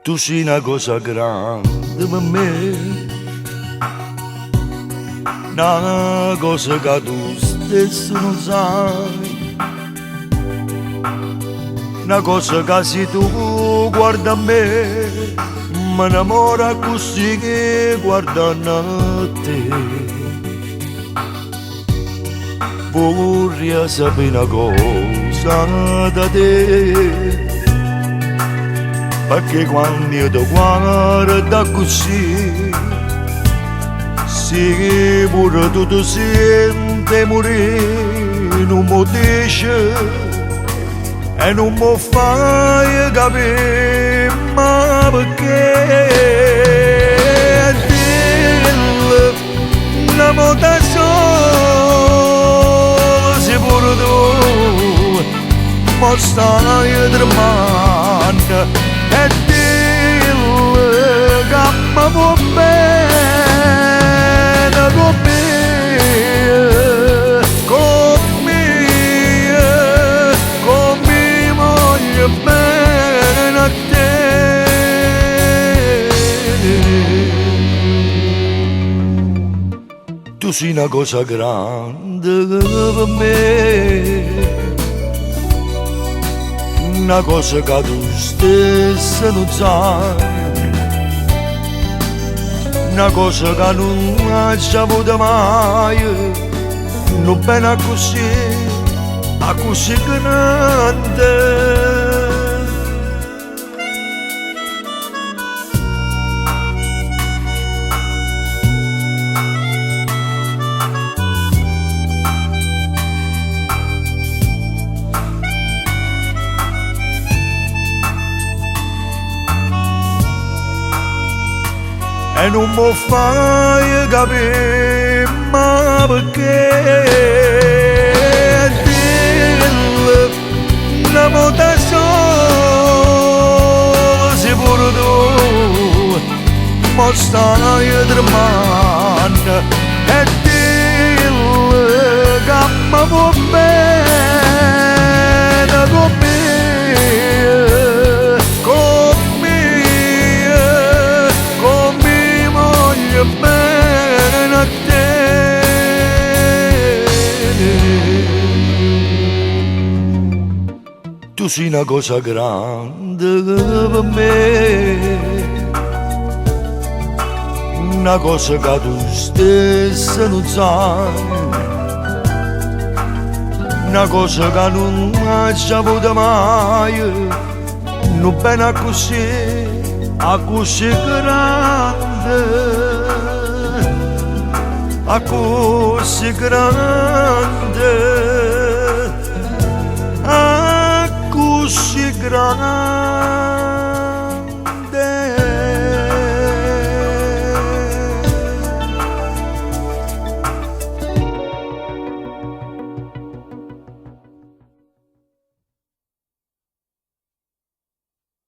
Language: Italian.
Tu sei una cosa grande per me, una cosa che tu stesso non sai, una cosa che se tu guarda a me, mi innamora così che guardano a te. Vorrei sapere una cosa da te, perché quando io ti guardo così, sì pure tu ti senti morire, non mi dici e non mi fai capire, ma perché dillo, una volta sola, se pure tu mi stai tremando, e dillo che mi va bene con me, con me voglio bene a te. Tu sei una cosa grande per me, una cosa che tu stessa non sai, una cosa che non hai saputo mai, non bene così grande. E non mi fai capire, ma perché dillo, una volta sola, se pure tu mi stai tremando, e dillo che mi va bene con me, bene a te. Tu sei una cosa grande per me, una cosa che tu stessa non sai, una cosa che non hai saputo mai, non bene così grande. A così grande, a così grande.